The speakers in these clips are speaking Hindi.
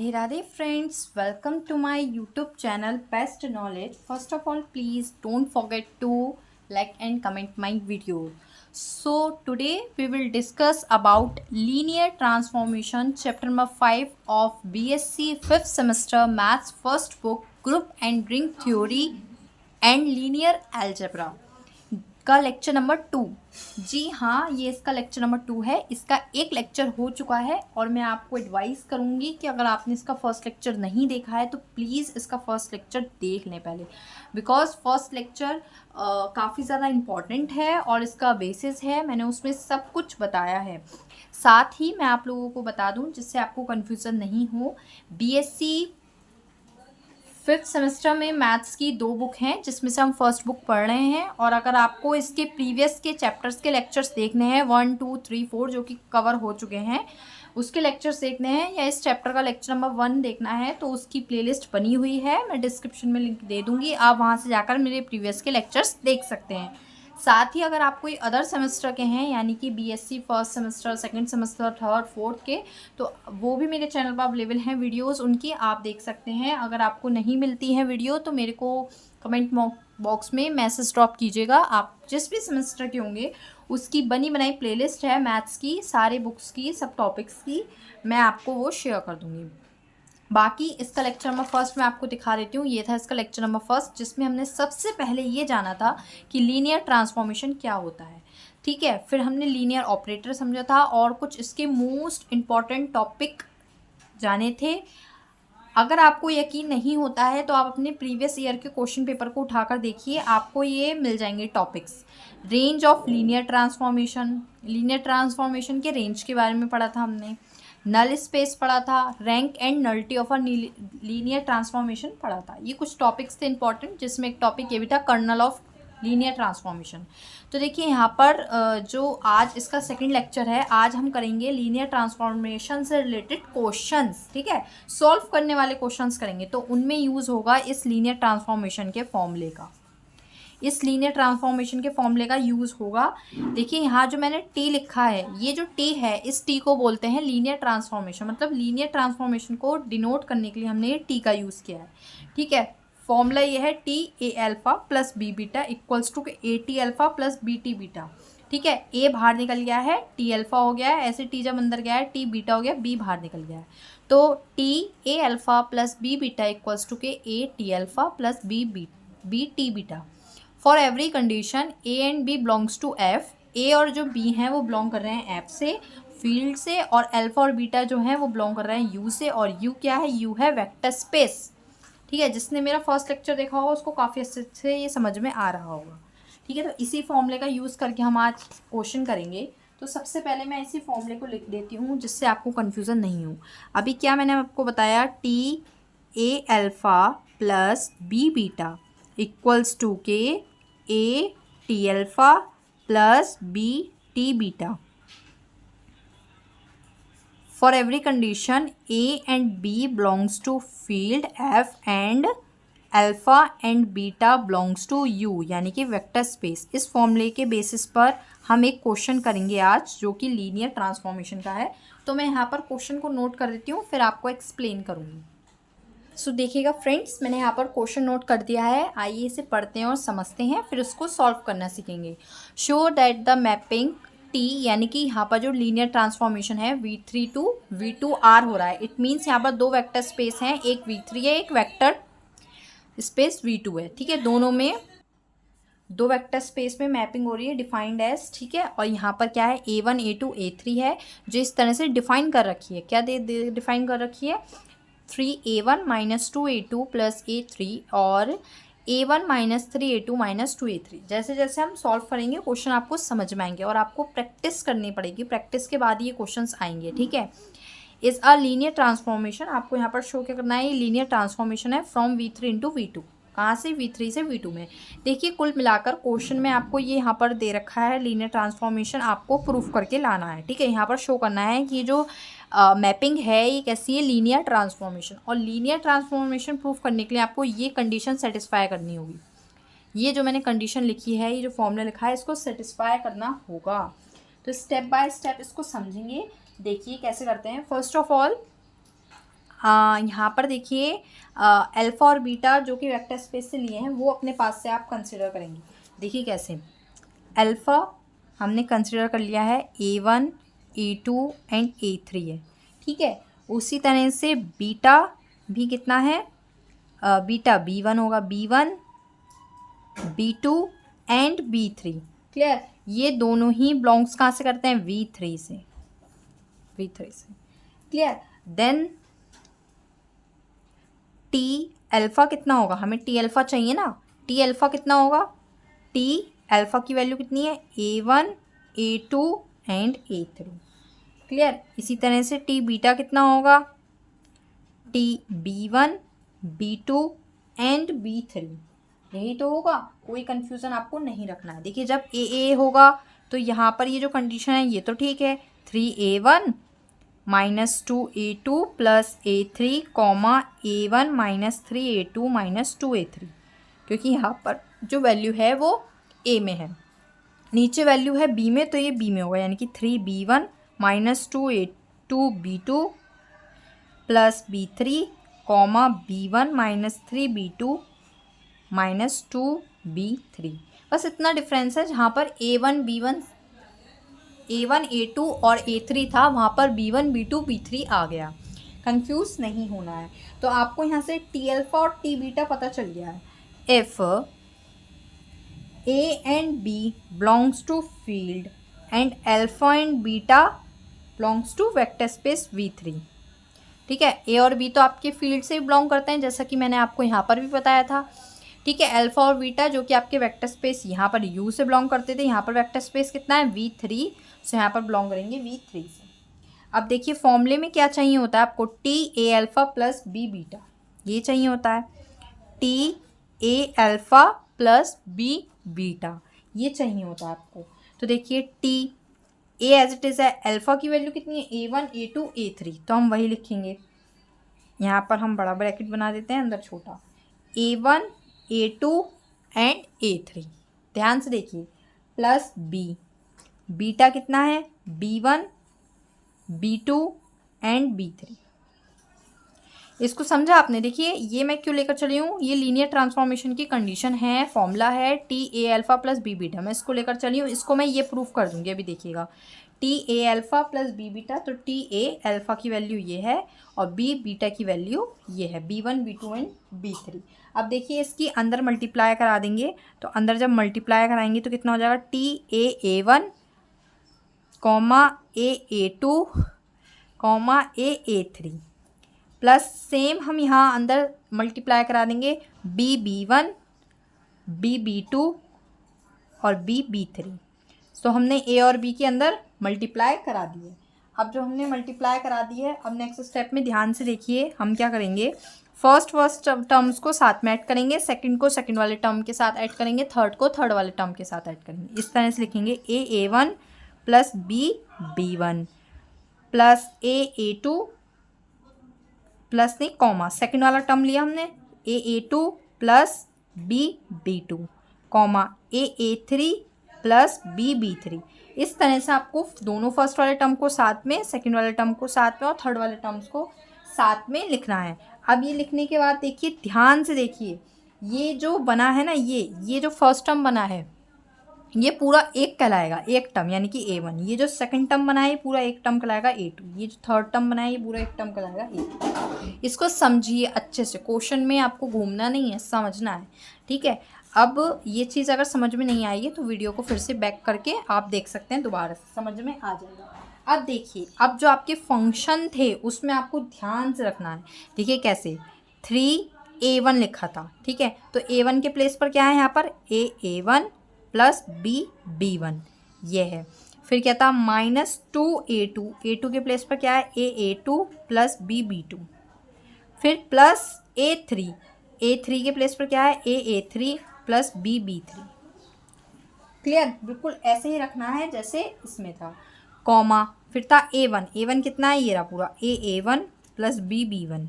Radhe Radhe friends, welcome to my YouTube channel Best Knowledge. First of all, please don't forget to like and comment my video. So today we will discuss about linear transformation, chapter number 5 of BSc 5th semester maths first book, group and ring theory and linear algebra का लेक्चर नंबर 2। जी हाँ, ये इसका लेक्चर नंबर 2 है। इसका एक लेक्चर हो चुका है और मैं आपको एडवाइस करूँगी कि अगर आपने इसका फर्स्ट लेक्चर नहीं देखा है तो प्लीज़ इसका फर्स्ट लेक्चर देख लें पहले, बिकॉज फर्स्ट लेक्चर काफ़ी ज़्यादा इम्पॉर्टेंट है और इसका बेसिस है, मैंने उसमें सब कुछ बताया है। साथ ही मैं आप लोगों को बता दूँ जिससे आपको कन्फ्यूज़न नहीं हो, BSc 5th सेमेस्टर में मैथ्स की 2 बुक हैं जिसमें से हम फर्स्ट बुक पढ़ रहे हैं। और अगर आपको इसके प्रीवियस के चैप्टर्स के लेक्चर्स देखने हैं 1 2 3 4 जो कि कवर हो चुके हैं, उसके लेक्चर्स देखने हैं या इस चैप्टर का लेक्चर नंबर 1 देखना है तो उसकी प्लेलिस्ट बनी हुई है, मैं डिस्क्रिप्शन में लिंक दे दूँगी, आप वहाँ से जाकर मेरे प्रीवियस के लेक्चर्स देख सकते हैं। साथ ही अगर आप कोई अदर सेमेस्टर के हैं यानी कि BSc first semester, second semester, third, fourth के, तो वो भी मेरे चैनल पर अवेलेबल हैं वीडियोस, उनकी आप देख सकते हैं। अगर आपको नहीं मिलती है वीडियो तो मेरे को कमेंट बॉक्स में मैसेज ड्रॉप कीजिएगा। आप जिस भी सेमेस्टर के होंगे उसकी बनी बनाई प्लेलिस्ट है मैथ्स की, सारे बुक्स की, सब टॉपिक्स की, मैं आपको वो शेयर कर दूँगी। बाकी इसका लेक्चर नंबर फर्स्ट मैं आपको दिखा देती हूँ। ये था इसका लेक्चर नंबर फर्स्ट जिसमें हमने सबसे पहले ये जाना था कि लीनियर ट्रांसफॉर्मेशन क्या होता है, ठीक है। फिर हमने लीनियर ऑपरेटर समझा था और कुछ इसके मोस्ट इम्पॉर्टेंट टॉपिक जाने थे। अगर आपको यकीन नहीं होता है तो आप अपने प्रीवियस ईयर के क्वेश्चन पेपर को उठाकर देखिए, आपको ये मिल जाएंगे topics. Range of linear transformation, linear transformation के रेंज के बारे में पढ़ा था हमने। नल स्पेस पढ़ा था, rank and nullity of a linear transformation पढ़ा था। ये कुछ टॉपिक्स थे इंपॉर्टेंट, जिसमें एक टॉपिक ये भी था कर्नल ऑफ लीनियर ट्रांसफॉर्मेशन। तो देखिए यहाँ पर जो आज इसका सेकंड लेक्चर है, आज हम करेंगे लीनियर ट्रांसफॉर्मेशन से रिलेटेड क्वेश्चंस, ठीक है। सॉल्व करने वाले क्वेश्चंस करेंगे तो उनमें यूज़ होगा इस लीनियर ट्रांसफॉर्मेशन के फॉर्मूले का, इस लीनियर ट्रांसफॉर्मेशन के फॉर्मूले का यूज़ होगा। देखिए यहाँ जो मैंने टी लिखा है, ये जो टी है इस टी को बोलते हैं लीनियर ट्रांसफॉर्मेशन, मतलब लीनियर ट्रांसफॉर्मेशन को डिनोट करने के लिए हमने ये टी का यूज़ किया है, ठीक है। फॉर्मूला ये है T A alpha plus B beta equals to A T alpha plus B T beta, ठीक है। ए बाहर निकल गया है, टी अल्फ़ा हो गया है, ऐसे टी जब अंदर गया है टी बीटा हो गया, बी बाहर निकल गया है, तो T A alpha plus B beta equals to के A T alpha plus B T beta. For every condition A and B belongs to F, A और जो बी हैं वो बिलोंग कर रहे हैं एफ से, फील्ड से, और अल्फा और बीटा जो हैं वो बिलोंग कर रहे हैं यू से। और यू क्या है? यू है वेक्टर स्पेस, ठीक है। जिसने मेरा फर्स्ट लेक्चर देखा होगा उसको काफ़ी अच्छे से ये समझ में आ रहा होगा, ठीक है। तो इसी फॉर्मूले का यूज़ करके हम आज क्वेश्चन करेंगे। तो सबसे पहले मैं इसी फॉर्मूले को लिख देती हूँ जिससे आपको कन्फ्यूज़न नहीं हो। अभी क्या मैंने आपको बताया, T A alpha plus B beta equals to के A T alpha plus B T beta. For every condition A and B belongs to field F and alpha and beta belongs to U, यानी कि वेक्टर स्पेस। इस फॉर्मूले के बेसिस पर हम एक क्वेश्चन करेंगे आज जो कि लीनियर ट्रांसफॉर्मेशन का है। तो मैं यहाँ पर क्वेश्चन को नोट कर देती हूँ, फिर आपको एक्सप्लेन करूँगी। सो देखिएगा फ्रेंड्स, मैंने यहाँ पर क्वेश्चन नोट कर दिया है, आइए इसे पढ़ते हैं और समझते हैं, फिर उसको सॉल्व करना सीखेंगे। Show that the mapping T, यानी कि यहाँ पर जो लीनियर ट्रांसफॉर्मेशन है V3 टू V2R हो रहा है। इट मीन्स यहाँ पर दो वेक्टर स्पेस हैं, एक V3 है, एक वेक्टर स्पेस V2 है, ठीक है। दोनों में दो वेक्टर स्पेस में मैपिंग हो रही है, डिफाइंड एज, ठीक है। और यहाँ पर क्या है, A1 A2 A3 है जो इस तरह से डिफाइन कर रखी है। क्या डिफाइन कर रखी है? 3A1 minus 2A2 plus A3 और A1 minus 3A2 minus 2A3। जैसे जैसे हम सॉल्व करेंगे क्वेश्चन आपको समझ में आएंगे और आपको प्रैक्टिस करनी पड़ेगी, प्रैक्टिस के बाद ये क्वेश्चंस आएंगे, ठीक है। इज़ अ लीनियर ट्रांसफॉर्मेशन, आपको यहाँ पर शो क्या करना है, ये लीनियर ट्रांसफॉर्मेशन है फ्रॉम V3 इंटू V2। कहाँ से? V3 से V2 में। देखिए कुल मिलाकर क्वेश्चन में आपको ये यहाँ पर दे रखा है लीनियर ट्रांसफॉर्मेशन, आपको प्रूफ करके लाना है, ठीक है। यहाँ पर शो करना है कि जो मैपिंग है ये कैसी है, लीनियर ट्रांसफॉर्मेशन। और लीनियर ट्रांसफॉर्मेशन प्रूफ करने के लिए आपको ये कंडीशन सेटिस्फाई करनी होगी। ये जो मैंने कंडीशन लिखी है, ये जो फॉर्मूला लिखा है, इसको सेटिस्फाई करना होगा। तो स्टेप बाय स्टेप इसको समझेंगे। देखिए कैसे करते हैं। फर्स्ट ऑफ ऑल यहाँ पर देखिए अल्फ़ा और बीटा जो कि वेक्टर स्पेस से लिए हैं वो अपने पास से आप कंसिडर करेंगे। देखिए कैसे, अल्फ़ा हमने कंसिडर कर लिया है A1 A2 एंड A3 है, ठीक है। उसी तरह से बीटा भी कितना है, बीटा B1 होगा, B1 B2 and B3, clear. ये दोनों ही बिलोंग्स कहाँ से करते हैं, V3 से, क्लियर। देन टी अल्फ़ा कितना होगा, हमें टी अल्फ़ा चाहिए ना, टी अल्फ़ा कितना होगा, टी अल्फ़ा की वैल्यू कितनी है, A1 A2 and A3, clear. इसी तरह से टी बीटा कितना होगा, T B1 B2 and B3, यही तो होगा, कोई कंफ्यूजन आपको नहीं रखना है। देखिए जब ए होगा तो यहाँ पर ये जो कंडीशन है ये तो ठीक है, 3A1 -2A2 plus A3 comma A1 -3A2 -2A3, क्योंकि यहाँ पर जो वैल्यू है वो ए में है, नीचे वैल्यू है बी में, तो ये बी में होगा, यानी कि 3B1 -2A2 B2 plus B3 comma B1 -3B2 -2B3। बस इतना डिफरेंस है, जहाँ पर A1 A2 और A3 था वहाँ पर B1 B2 B3 आ गया, कंफ्यूज नहीं होना है। तो आपको यहाँ से टी अल्फ़ा और टी बीटा पता चल गया है। If A and B belongs to field and alpha and beta belongs to vector space V3, ठीक है। ए और बी तो आपके फील्ड से बिलोंग करते हैं, जैसा कि मैंने आपको यहाँ पर भी बताया था, ठीक है। अल्फ़ा और बीटा जो कि आपके वेक्टर स्पेस यहाँ पर यू से बिलोंग करते थे, यहाँ पर वेक्टर स्पेस कितना है, V3, सो यहाँ पर बिलोंग करेंगे V3 से। अब देखिए फॉर्मूले में क्या चाहिए होता है आपको, टी ए अल्फ़ा प्लस बी बीटा, ये चाहिए होता है, टी ए अल्फ़ा प्लस बी बीटा, ये चाहिए होता है आपको। तो देखिए T A as it is है, अल्फ़ा की वैल्यू कितनी है, A1 A2 A3, तो हम वही लिखेंगे, यहाँ पर हम बड़ा ब्रैकेट बना देते हैं, अंदर छोटा, A1 A2 एंड A3, ध्यान से देखिए, प्लस बी, बीटा कितना है, B1 B2 एंड B3। इसको समझा आपने। देखिए ये मैं क्यों लेकर चली हूँ, ये लीनियर ट्रांसफॉर्मेशन की कंडीशन है, फॉर्मूला है टी ए अल्फ़ा प्लस बी बीटा, मैं इसको लेकर चली हूँ, इसको मैं ये प्रूफ कर दूँगी, अभी देखिएगा, टी ए अल्फ़ा प्लस बी बीटा, तो टी ए अल्फ़ा की वैल्यू ये है और बी बीटा की वैल्यू ये है, B1 B2 एंड B3। अब देखिए इसकी अंदर मल्टीप्लाई करा देंगे, तो अंदर जब मल्टीप्लाई कराएंगे तो कितना हो जाएगा, T A1 comma A2 comma A3 plus same हम यहाँ अंदर मल्टीप्लाई करा देंगे B1 B2 और B3। सो हमने A और B के अंदर मल्टीप्लाई करा दिए। अब जो हमने मल्टीप्लाई करा दी है, अब नेक्स्ट स्टेप में ध्यान से देखिए हम क्या करेंगे, फर्स्ट टर्म्स को साथ में ऐड करेंगे, सेकंड को सेकंड वाले टर्म के साथ ऐड करेंगे, थर्ड को थर्ड वाले टर्म के साथ ऐड करेंगे। इस तरह से लिखेंगे A1 plus B1 plus A2 plus नहीं कॉमा, सेकंड वाला टर्म लिया हमने, A2 plus B2 comma A3 plus B3। इस तरह से आपको दोनों फर्स्ट वाले टर्म को साथ में, सेकंड वाले टर्म को साथ में और थर्ड वाले टर्म्स को साथ में लिखना है। अब ये लिखने के बाद देखिए, ध्यान से देखिए, ये जो बना है ना, ये जो फर्स्ट टर्म बना है ये पूरा एक कहलाएगा, एक टर्म, यानी कि A1। ये जो सेकंड टर्म बना है ये पूरा एक टर्म कहलाएगा A2। ये जो थर्ड टर्म बना है ये पूरा एक टर्म कहलाएगा A3। इसको समझिए अच्छे से, क्वेश्चन में आपको घूमना नहीं है, समझना है, ठीक है। अब ये चीज़ अगर समझ में नहीं आई है तो वीडियो को फिर से बैक करके आप देख सकते हैं, दोबारा से समझ में आ जाएगा। अब देखिए, अब जो आपके फंक्शन थे उसमें आपको ध्यान से रखना है। देखिए कैसे, 3A1 लिखा था, ठीक है, तो A1 के प्लेस पर क्या है, यहाँ पर A1 प्लस B1 ये है। फिर क्या था, -2A2, A2 के प्लेस पर क्या है, A2 प्लस B2। फिर प्लस A3 के प्लेस पर क्या है, A3 प्लस B3। क्लियर, बिल्कुल ऐसे ही रखना है जैसे इसमें था, कॉमा, फिर था A1 कितना है, ये रहा पूरा, A1 प्लस B1।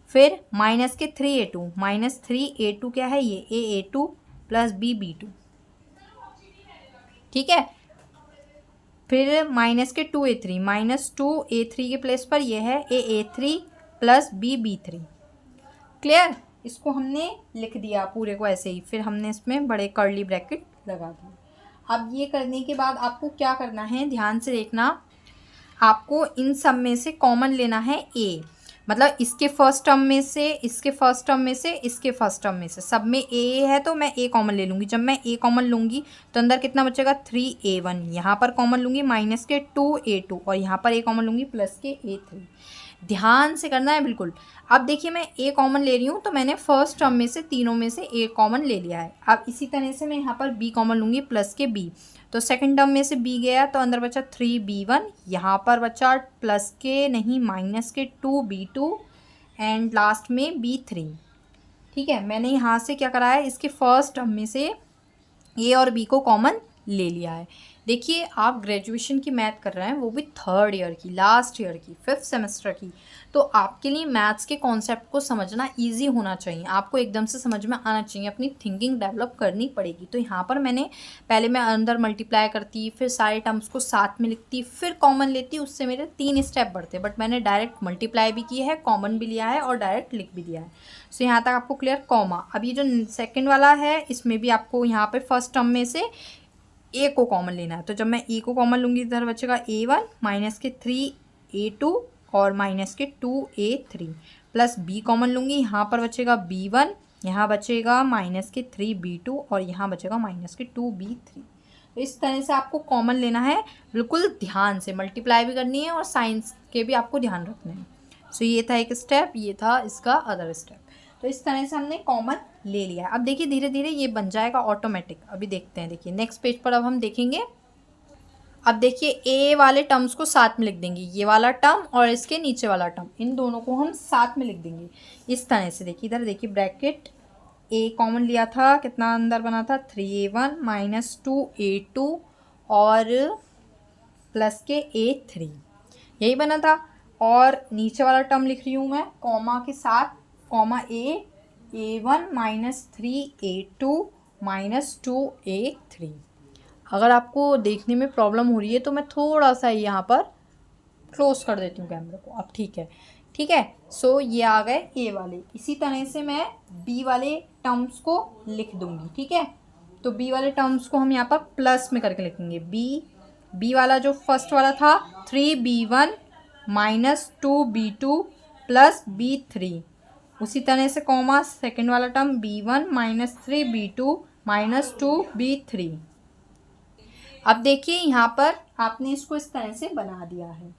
फिर माइनस के 3A2 क्या है, ये A2 प्लस B2, ठीक है। फिर माइनस के 2A3 के प्लेस पर ये है A3 प्लस B3। क्लियर? इसको हमने लिख दिया पूरे को ऐसे ही, फिर हमने इसमें बड़े कर्ली ब्रैकेट लगा दिए। अब ये करने के बाद आपको क्या करना है, ध्यान से देखना, आपको इन सब में से कॉमन लेना है ए, मतलब इसके फर्स्ट टर्म में से, इसके फर्स्ट टर्म में से, इसके फर्स्ट टर्म में से, सब में ए है तो मैं ए कॉमन ले लूँगी। जब मैं ए कॉमन लूँगी तो अंदर कितना बचेगा 3A1, यहाँ पर कॉमन लूँगी माइनस के 2A2 और यहाँ पर ए कॉमन लूँगी प्लस के A3। ध्यान से करना है बिल्कुल। अब देखिए मैं ए कॉमन ले रही हूँ तो मैंने फर्स्ट टर्म में से तीनों में से ए कॉमन ले लिया है। अब इसी तरह से मैं यहाँ पर बी कॉमन लूँगी प्लस के बी, तो सेकंड टर्म में से बी गया तो अंदर बचा 3B1, यहाँ पर बचा प्लस के नहीं माइनस के 2B2 एंड लास्ट में B3। ठीक है, मैंने यहाँ से क्या करा है, इसके फर्स्ट टर्म में से ए और बी को कॉमन ले लिया है। देखिए आप ग्रेजुएशन की मैथ कर रहे हैं, वो भी थर्ड ईयर की, लास्ट ईयर की, 5th सेमेस्टर की, तो आपके लिए मैथ्स के कॉन्सेप्ट को समझना इजी होना चाहिए, आपको एकदम से समझ में आना चाहिए, अपनी थिंकिंग डेवलप करनी पड़ेगी। तो यहाँ पर पहले मैं अंदर मल्टीप्लाई करती, फिर सारे टर्म्स को साथ में लिखती, फिर कॉमन लेती, उससे मेरे 3 स्टेप बढ़ते, बट मैंने डायरेक्ट मल्टीप्लाई भी की है, कॉमन भी लिया है और डायरेक्ट लिख भी दिया है। सो यहाँ तक आपको क्लियर। कॉमा, अब ये जो सेकेंड वाला है इसमें भी आपको यहाँ पर फर्स्ट टर्म में से ए को कॉमन लेना है, तो जब मैं ए को कॉमन लूँगी इधर बचेगा A1 माइनस के 3A2 और माइनस के 2A3 प्लस बी कॉमन लूँगी, यहाँ पर बचेगा B1, यहाँ बचेगा माइनस के 3B2 और यहाँ बचेगा माइनस के 2B3। तो इस तरह से आपको कॉमन लेना है, बिल्कुल ध्यान से, मल्टीप्लाई भी करनी है और साइंस के भी आपको ध्यान रखना है। सो ये था एक स्टेप, ये था इसका अदर स्टेप। तो इस तरह से हमने कॉमन ले लिया। अब देखिए धीरे धीरे ये बन जाएगा ऑटोमेटिक। अभी देखते हैं, देखिए नेक्स्ट पेज पर अब हम देखेंगे। अब देखिए ए वाले टर्म्स को साथ में लिख देंगे, ये वाला टर्म और इसके नीचे वाला टर्म, इन दोनों को हम साथ में लिख देंगे इस तरह से। देखिए इधर देखिए ब्रैकेट ए कॉमन लिया था, कितना अंदर बना था 3A1 माइनस 2A2 और प्लस के A3, यही बना था। और नीचे वाला टर्म लिख रही हूँ मैं कॉमा के साथ, comma A1 minus 3A2 minus 2A3। अगर आपको देखने में प्रॉब्लम हो रही है तो मैं थोड़ा सा यहाँ पर क्लोज कर देती हूँ कैमरे को। अब ठीक है, ठीक है। सो ये आ गए ए वाले। इसी तरह से मैं बी वाले टर्म्स को लिख दूँगी, ठीक है। तो बी वाले टर्म्स को हम यहाँ पर प्लस में करके लिखेंगे। बी वाला जो फर्स्ट वाला था 3B1 minus 2B2 plus B3, उसी तरह से कॉमा सेकेंड वाला term B1 minus 3B2 minus 2B3। अब देखिए यहाँ पर आपने इसको इस तरह से बना दिया है।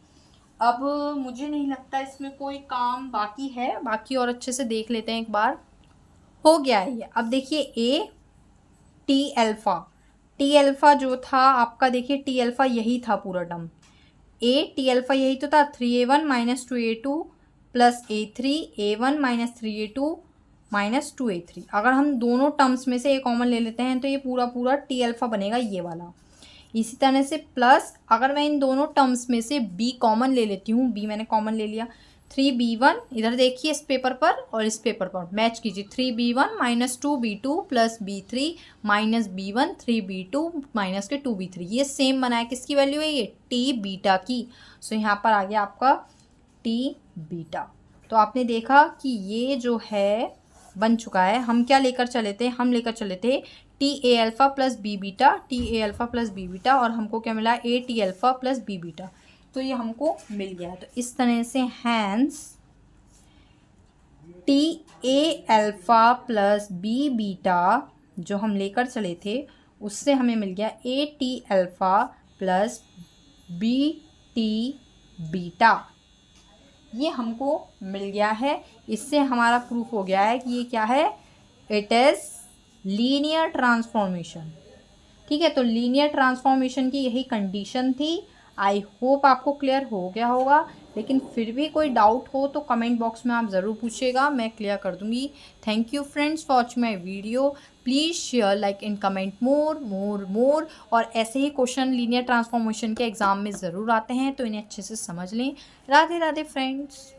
अब मुझे नहीं लगता इसमें कोई काम बाकी है, बाकी और अच्छे से देख लेते हैं एक बार। हो गया है ये। अब देखिए ए टी अल्फ़ा जो था आपका, देखिए टी अल्फ़ा यही था पूरा टर्म, ए टी अल्फ़ा यही तो था 3A1 minus 2A2 plus A1 minus 3A2 minus 2A3। अगर हम दोनों टर्म्स में से ए कॉमन ले लेते हैं तो ये पूरा टी अल्फ़ा बनेगा, ये वाला। इसी तरह से प्लस अगर मैं इन दोनों टर्म्स में से बी कॉमन ले लेती हूँ, बी मैंने कॉमन ले लिया, 3B1 इधर देखिए इस पेपर पर और इस पेपर पर मैच कीजिए, 3B1 minus 2B2 plus B3 minus B1 3B2 minus के 2B3, ये सेम बना है। किसकी वैल्यू है ये? टी बीटा की। सो यहाँ पर आ गया आपका टी बीटा। तो आपने देखा कि ये जो है बन चुका है। हम क्या लेकर चले थे? हम लेकर चले थे टी ए alpha plus B beta, T ए अल्फ़ा प्लस बी बीटा, और हमको क्या मिला? A T alpha plus B beta. तो ये हमको मिल गया है। तो इस तरह से हैंस टी ए अल्फ़ा प्लस बी बीटा जो हम लेकर चले थे उससे हमें मिल गया a T alpha plus B T beta, ये हमको मिल गया है। इससे हमारा प्रूफ हो गया है कि ये क्या है? It is linear transformation. ठीक है, तो लीनियर ट्रांसफॉर्मेशन की यही कंडीशन थी। आई होप आपको क्लियर हो गया होगा, लेकिन फिर भी कोई डाउट हो तो कमेंट बॉक्स में आप ज़रूर पूछिएगा, मैं क्लियर कर दूंगी। Thank you friends for watching my video. Please share, like and comment more. और ऐसे ही क्वेश्चन लीनियर ट्रांसफॉर्मेशन के एग्ज़ाम में ज़रूर आते हैं, तो इन्हें अच्छे से समझ लें। राधे राधे फ्रेंड्स।